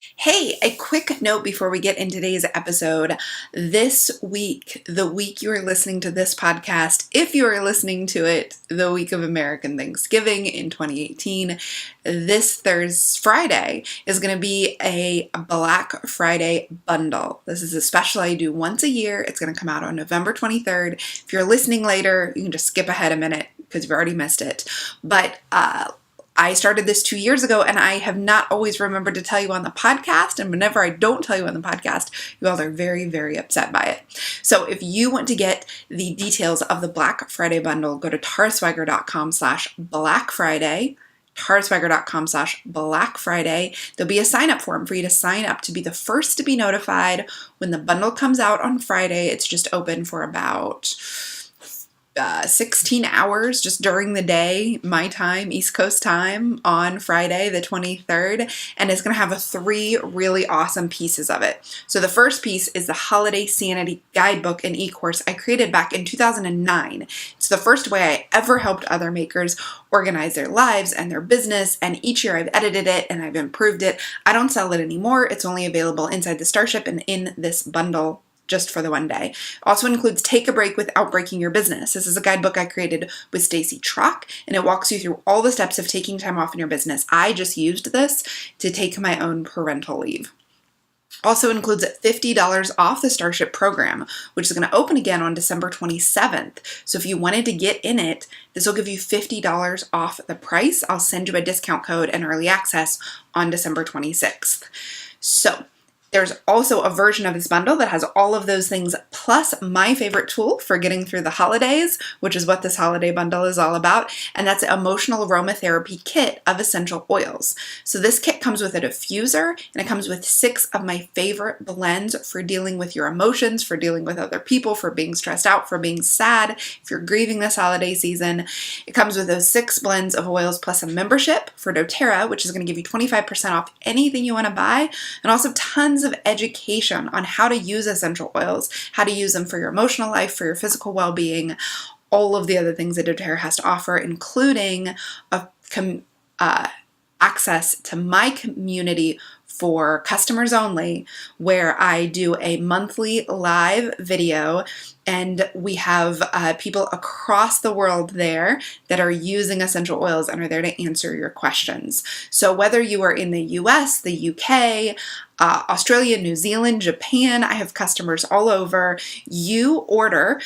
Hey, a quick note before we get into today's episode. This week, the week you are listening to this podcast, if you are listening to it the week of American Thanksgiving in 2018, this Thursday, Friday, is going to be a Black Friday bundle. This is a special I do once a year. It's going to come out on November 23rd. If you're listening later, you can just skip ahead a minute because you've already missed it. But I started this 2 years ago, and I have not always remembered to tell you on the podcast. And whenever I don't tell you on the podcast, you all are very, very upset by it. So if you want to get the details of the Black Friday bundle, go to taraswiger.com/Black Friday. taraswiger.com/Black Friday. There'll be a sign up form for you to sign up to be the first to be notified when the bundle comes out on Friday. It's just open for about 16 hours just during the day, my time, East Coast time, on Friday the 23rd, and it's going to have 3 really awesome pieces of it. So the first piece is the Holiday Sanity Guidebook and e-course I created back in 2009. It's the first way I ever helped other makers organize their lives and their business, and each year I've edited it and I've improved it. I don't sell it anymore. It's only available inside the Starship and in this bundle just for the one day. Also includes Take a Break Without Breaking Your Business. This is a guidebook I created with Stacy Trock, and it walks you through all the steps of taking time off in your business. I just used this to take my own parental leave. Also includes $50 off the Starship program, which is going to open again on December 27th. So if you wanted to get in it, this will give you $50 off the price. I'll send you a discount code and early access on December 26th. So there's also a version of this bundle that has all of those things, plus my favorite tool for getting through the holidays, which is what this holiday bundle is all about, and that's an emotional aromatherapy kit of essential oils. So this kit comes with a diffuser, and it comes with 6 of my favorite blends for dealing with your emotions, for dealing with other people, for being stressed out, for being sad, if you're grieving this holiday season. It comes with those 6 blends of oils plus a membership for doTERRA, which is going to give you 25% off anything you want to buy, and also tons of education on how to use essential oils, how to use them for your emotional life, for your physical well-being, all of the other things that doTERRA has to offer, including access to my community for customers only, where I do a monthly live video, and we have people across the world there that are using essential oils and are there to answer your questions. So whether you are in the US, the UK, Australia, New Zealand, Japan, I have customers all over, you order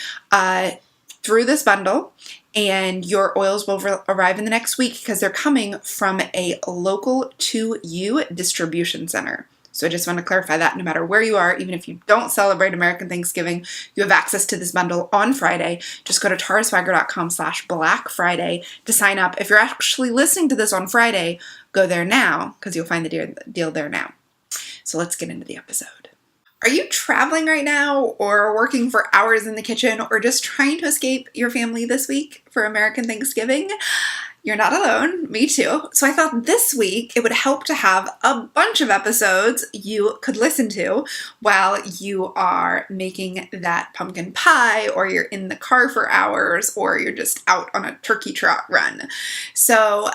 through this bundle, and your oils will arrive in the next week because they're coming from a local to you distribution center. So I just want to clarify that no matter where you are, even if you don't celebrate American Thanksgiving, you have access to this bundle on Friday. Just go to taraswiger.com/Black Friday to sign up. If you're actually listening to this on Friday, go there now because you'll find the deal there now. So let's get into the episode. Are you traveling right now, or working for hours in the kitchen, or just trying to escape your family this week for American Thanksgiving? You're not alone, me too. So I thought this week it would help to have a bunch of episodes you could listen to while you are making that pumpkin pie, or you're in the car for hours, or you're just out on a turkey trot run. So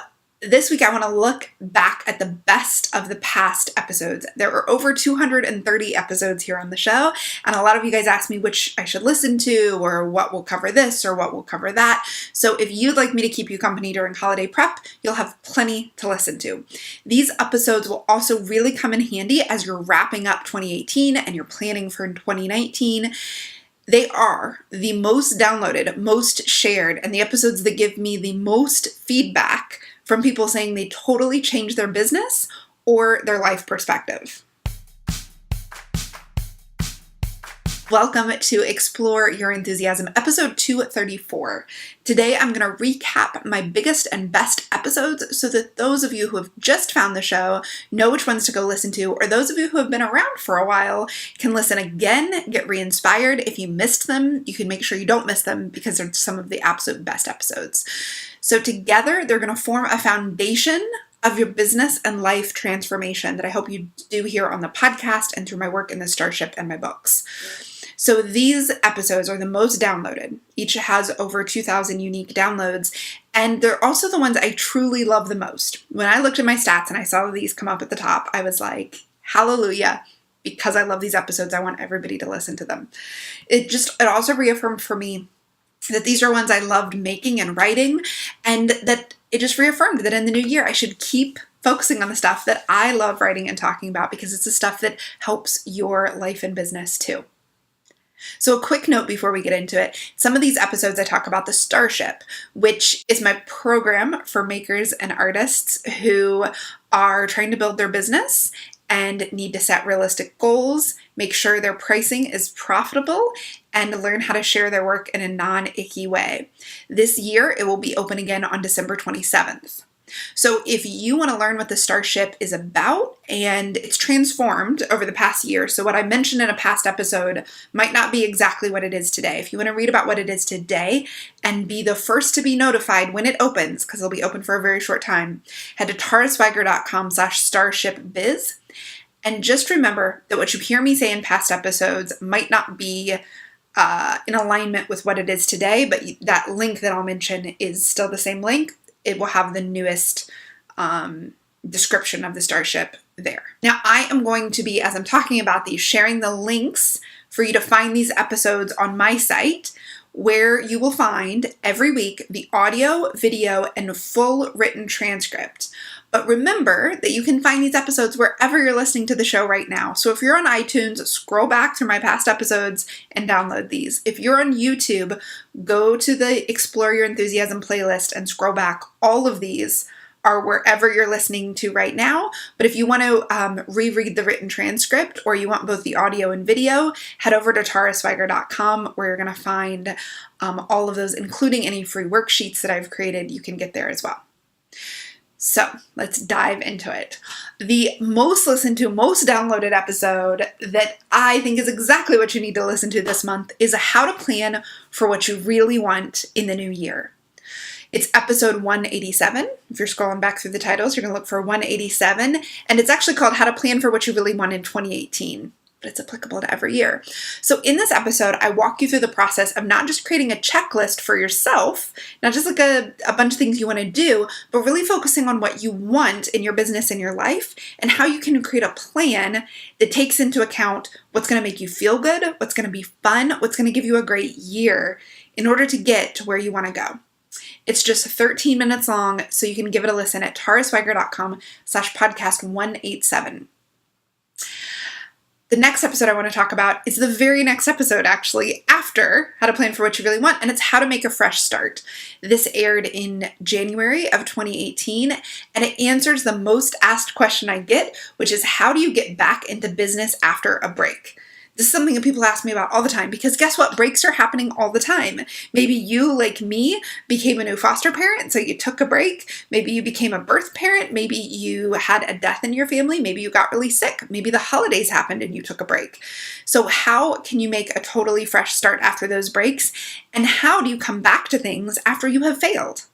this week, I want to look back at the best of the past episodes. There are over 230 episodes here on the show, and a lot of you guys asked me which I should listen to, or what will cover this, or what will cover that. So if you'd like me to keep you company during holiday prep, you'll have plenty to listen to. These episodes will also really come in handy as you're wrapping up 2018 and you're planning for 2019. They are the most downloaded, most shared, and the episodes that give me the most feedback from people saying they totally changed their business or their life perspective. Welcome to Explore Your Enthusiasm, episode 234. Today I'm going to recap my biggest and best episodes so that those of you who have just found the show know which ones to go listen to, or those of you who have been around for a while can listen again, get re-inspired. If you missed them, you can make sure you don't miss them because they're some of the absolute best episodes. So together, they're going to form a foundation of your business and life transformation that I hope you do here on the podcast and through my work in the Starship and my books. So these episodes are the most downloaded. Each has over 2,000 unique downloads, and they're also the ones I truly love the most. When I looked at my stats and I saw these come up at the top, I was like, Hallelujah. Because I love these episodes, I want everybody to listen to them. It also reaffirmed for me that these are ones I loved making and writing, and that it just reaffirmed that in the new year I should keep focusing on the stuff that I love writing and talking about, because it's the stuff that helps your life and business too. So a quick note before we get into it. Some of these episodes I talk about the Starship, which is my program for makers and artists who are trying to build their business and need to set realistic goals, make sure their pricing is profitable, and learn how to share their work in a non-icky way. This year, it will be open again on December 27th. So if you want to learn what the Starship is about, and it's transformed over the past year, so what I mentioned in a past episode might not be exactly what it is today. If you want to read about what it is today and be the first to be notified when it opens, because it'll be open for a very short time, head to taraswiger.com/starshipbiz. And just remember that what you hear me say in past episodes might not be in alignment with what it is today, but that link that I'll mention is still the same link. It will have the newest description of the Starship there. Now, I am going to be, as I'm talking about these, sharing the links for you to find these episodes on my site, where you will find every week the audio, video, and full written transcript. But remember that you can find these episodes wherever you're listening to the show right now. So if you're on iTunes, scroll back through my past episodes and download these. If you're on YouTube, go to the Explore Your Enthusiasm playlist and scroll back. All of these are wherever you're listening to right now. But if you want to reread the written transcript, or you want both the audio and video, head over to taraswiger.com, where you're going to find all of those, including any free worksheets that I've created. You can get there as well. So let's dive into it. The most listened to, most downloaded episode that I think is exactly what you need to listen to this month is how to plan for what you really want in the new year. It's episode 187. If you're scrolling back through the titles, you're going to look for 187, and it's actually called How to Plan for What You Really Want in 2018. But it's applicable to every year. So in this episode, I walk you through the process of not just creating a checklist for yourself, not just like a bunch of things you want to do, but really focusing on what you want in your business and your life, and how you can create a plan that takes into account what's going to make you feel good, what's going to be fun, what's going to give you a great year in order to get to where you want to go. It's just 13 minutes long, so you can give it a listen at taraswiger.com/podcast 187. The next episode I want to talk about is the very next episode, actually, after How to Plan for What You Really Want, and it's How to Make a Fresh Start. This aired in January of 2018, and it answers the most asked question I get, which is, how do you get back into business after a break? This is something that people ask me about all the time, because guess what? Breaks are happening all the time. Maybe you, like me, became a new foster parent, so you took a break. Maybe you became a birth parent. Maybe you had a death in your family. Maybe you got really sick. Maybe the holidays happened and you took a break. So how can you make a totally fresh start after those breaks? And how do you come back to things after you have failed?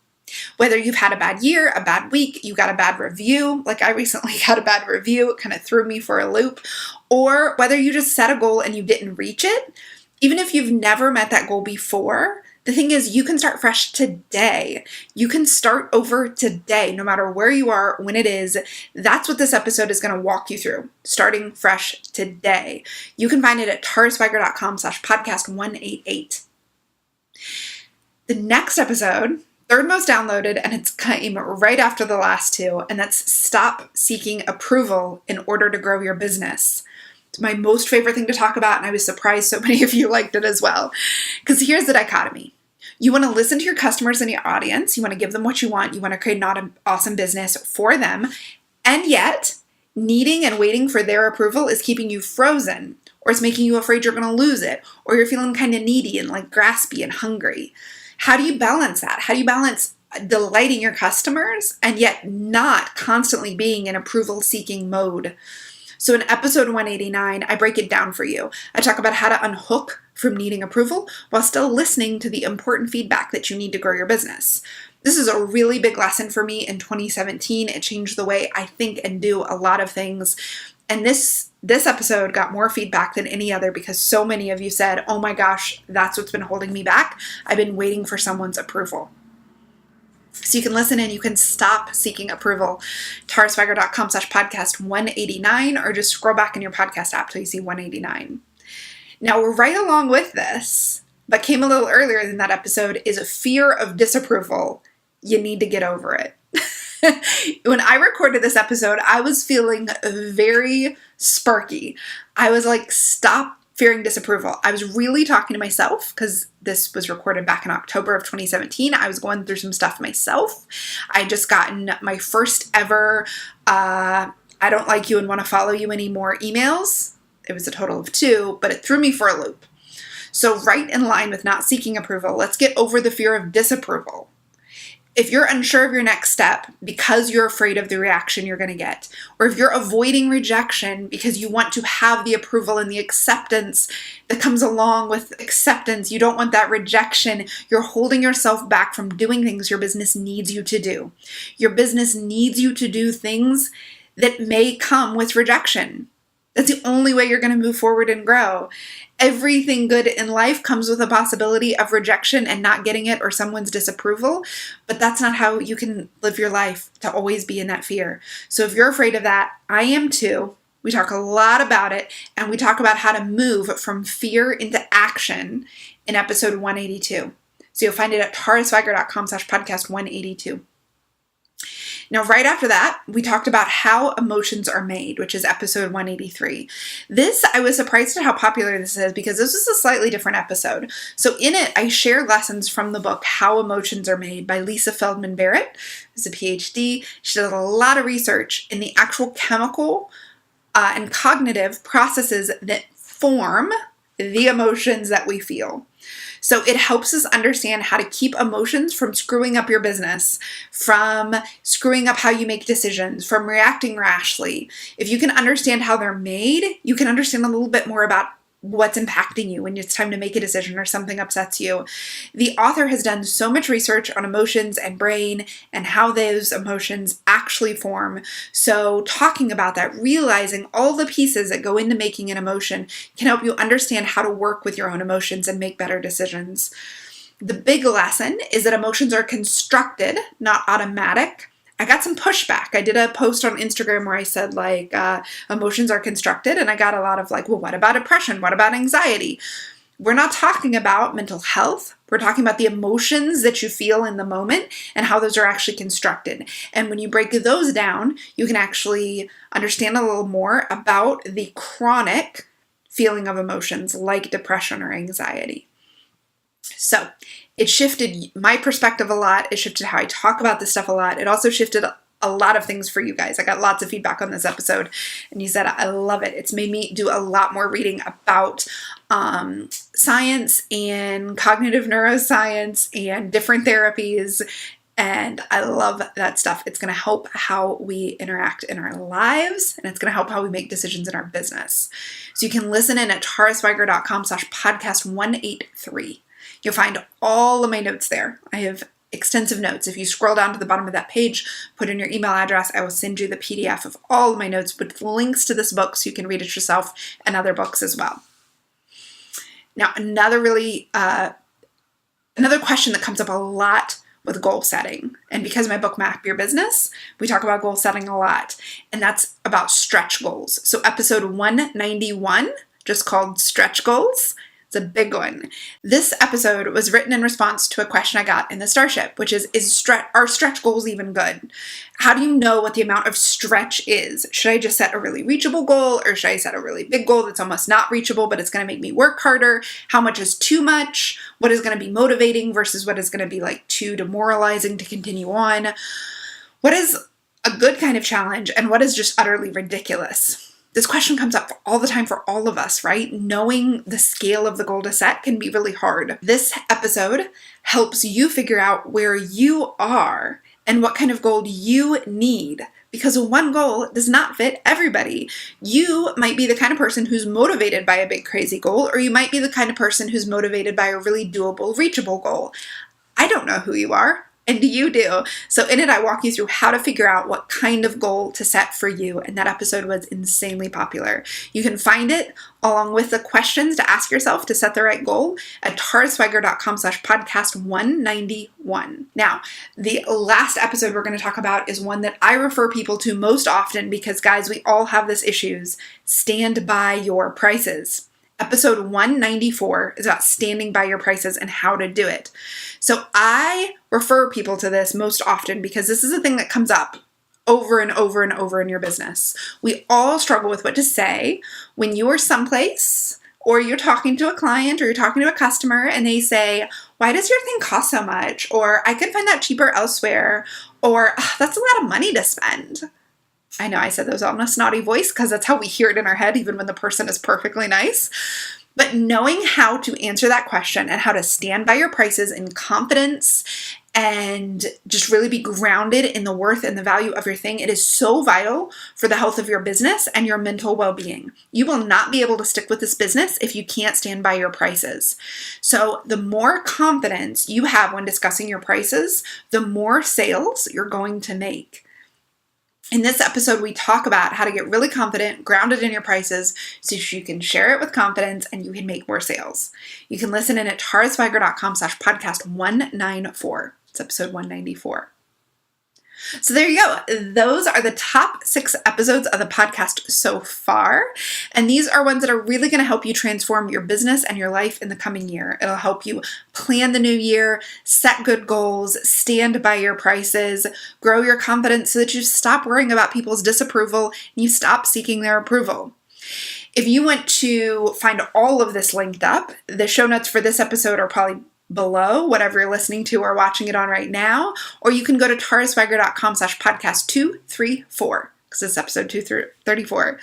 Whether you've had a bad year, a bad week, you got a bad review, like I recently got a bad review, it kind of threw me for a loop, or whether you just set a goal and you didn't reach it, even if you've never met that goal before, the thing is you can start fresh today. You can start over today, no matter where you are, when it is. That's what this episode is going to walk you through, starting fresh today. You can find it at taraswiger.com/podcast 188. The next episode, third most downloaded, and it's came right after the last two, and that's Stop Seeking Approval in Order to Grow Your Business. It's my most favorite thing to talk about, and I was surprised so many of you liked it as well. Because here's the dichotomy. You want to listen to your customers and your audience. You want to give them what you want. You want to create an awesome business for them. And yet, needing and waiting for their approval is keeping you frozen, or it's making you afraid you're going to lose it, or you're feeling kind of needy and like graspy and hungry. How do you balance that? How do you balance delighting your customers and yet not constantly being in approval-seeking mode? So in episode 189, I break it down for you. I talk about how to unhook from needing approval while still listening to the important feedback that you need to grow your business. This is a really big lesson for me in 2017. It changed the way I think and do a lot of things. And this episode got more feedback than any other because so many of you said, oh my gosh, that's what's been holding me back. I've been waiting for someone's approval. So you can listen and you can stop seeking approval. TaraSwiger.com/podcast 189, or just scroll back in your podcast app till you see 189. Now, right along with this, but came a little earlier than that episode, is a fear of disapproval. You need to get over it. When I recorded this episode, I was feeling very sparky. I was like, stop fearing disapproval. I was really talking to myself because this was recorded back in October of 2017. I was going through some stuff myself. I had just gotten my first ever, I don't like you and want to follow you anymore emails. It was a total of 2, but it threw me for a loop. So right in line with not seeking approval, let's get over the fear of disapproval. If you're unsure of your next step because you're afraid of the reaction you're going to get, or if you're avoiding rejection because you want to have the approval and the acceptance that comes along with acceptance, you don't want that rejection, you're holding yourself back from doing things your business needs you to do. Your business needs you to do things that may come with rejection. That's the only way you're going to move forward and grow. Everything good in life comes with a possibility of rejection and not getting it or someone's disapproval, but that's not how you can live your life, to always be in that fear. So if you're afraid of that, I am too. We talk a lot about it, and we talk about how to move from fear into action in episode 182. So you'll find it at taraswiger.com/podcast 182. Now, right after that, we talked about how emotions are made, which is episode 183. This, I was surprised at how popular this is because this is a slightly different episode. So in it, I share lessons from the book, How Emotions Are Made by Lisa Feldman Barrett, who's a PhD. She did a lot of research in the actual chemical and cognitive processes that form the emotions that we feel. So it helps us understand how to keep emotions from screwing up your business, from screwing up how you make decisions, from reacting rashly. If you can understand how they're made, you can understand a little bit more about what's impacting you when it's time to make a decision or something upsets you. The author has done so much research on emotions and brain and how those emotions actually form. So talking about that, realizing all the pieces that go into making an emotion can help you understand how to work with your own emotions and make better decisions. The big lesson is that emotions are constructed, not automatic. I got some pushback. I did a post on Instagram where I said emotions are constructed, and I got a lot of well, what about depression? What about anxiety? We're not talking about mental health. We're talking about the emotions that you feel in the moment and how those are actually constructed. And when you break those down, you can actually understand a little more about the chronic feeling of emotions like depression or anxiety. So it shifted my perspective a lot. It shifted how I talk about this stuff a lot. It also shifted a lot of things for you guys. I got lots of feedback on this episode, and you said, I love it. It's made me do a lot more reading about science and cognitive neuroscience and different therapies. And I love that stuff. It's going to help how we interact in our lives, and it's going to help how we make decisions in our business. So you can listen in at taraswiger.com/podcast 183. You'll find all of my notes there. I have extensive notes. If you scroll down to the bottom of that page, put in your email address, I will send you the PDF of all of my notes with links to this book so you can read it yourself and other books as well. Now, another question that comes up a lot with goal setting, and because of my book, Map Your Business, we talk about goal setting a lot, and that's about stretch goals. So episode 191, just called Stretch Goals, it's a big one. This episode was written in response to a question I got in the Starship, which is are stretch goals even good? How do you know what the amount of stretch is? Should I just set a really reachable goal, or should I set a really big goal that's almost not reachable, but it's going to make me work harder? How much is too much? What is going to be motivating versus what is going to be too demoralizing to continue on? What is a good kind of challenge, and what is just utterly ridiculous? This question comes up all the time for all of us, right? Knowing the scale of the goal to set can be really hard. This episode helps you figure out where you are and what kind of goal you need, because one goal does not fit everybody. You might be the kind of person who's motivated by a big crazy goal, or you might be the kind of person who's motivated by a really doable, reachable goal. I don't know who you are. And you do. So in it, I walk you through how to figure out what kind of goal to set for you. And that episode was insanely popular. You can find it along with the questions to ask yourself to set the right goal at taraswiger.com/podcast 191. Now, the last episode we're going to talk about is one that I refer people to most often because, guys, we all have this issues. Stand by your prices. Episode 194 is about standing by your prices and how to do it. So I refer people to this most often because this is a thing that comes up over and over and over in your business. We all struggle with what to say when you are someplace or you're talking to a client or you're talking to a customer and they say, why does your thing cost so much? Or I could find that cheaper elsewhere. Or that's a lot of money to spend. I know I said those all in a snotty voice because that's how we hear it in our head, even when the person is perfectly nice. But knowing how to answer that question and how to stand by your prices in confidence and just really be grounded in the worth and the value of your thing, it is so vital for the health of your business and your mental well-being. You will not be able to stick with this business if you can't stand by your prices. So the more confidence you have when discussing your prices, the more sales you're going to make. In this episode, we talk about how to get really confident, grounded in your prices, so you can share it with confidence and you can make more sales. You can listen in at taraswiger.com/podcast 194. It's episode 194. So there you go. Those are the top 6 episodes of the podcast so far. And these are ones that are really going to help you transform your business and your life in the coming year. It'll help you plan the new year, set good goals, stand by your prices, grow your confidence so that you stop worrying about people's disapproval and you stop seeking their approval. If you want to find all of this linked up, the show notes for this episode are probably below whatever you're listening to or watching it on right now, or you can go to taraswiger.com/podcast 234 because it's episode 234.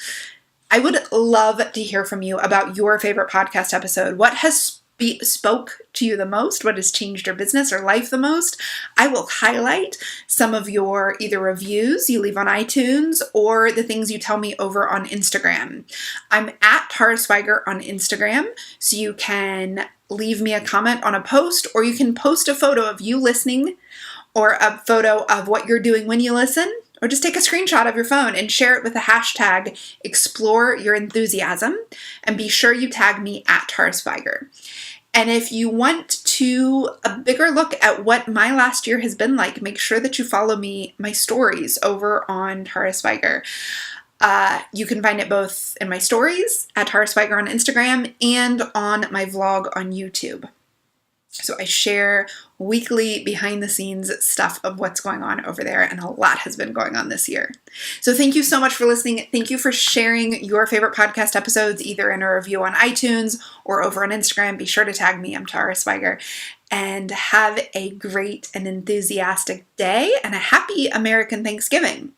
I would love to hear from you about your favorite podcast episode. What has spoke to you the most? What has changed your business or life the most? I will highlight some of your either reviews you leave on iTunes or the things you tell me over on Instagram. I'm at Tara Swiger on Instagram, so you can leave me a comment on a post, or you can post a photo of you listening or a photo of what you're doing when you listen, or just take a screenshot of your phone and share it with the hashtag Explore Your Enthusiasm, and be sure you tag me at Tara Swiger. And if you want a bigger look at what my last year has been like, make sure that you follow my stories over on Tara Swiger. You can find it both in my stories at Tara Swiger on Instagram and on my vlog on YouTube. So I share weekly behind the scenes stuff of what's going on over there, and a lot has been going on this year. So thank you so much for listening. Thank you for sharing your favorite podcast episodes, either in a review on iTunes or over on Instagram. Be sure to tag me. I'm Tara Swiger. And have a great and enthusiastic day and a happy American Thanksgiving.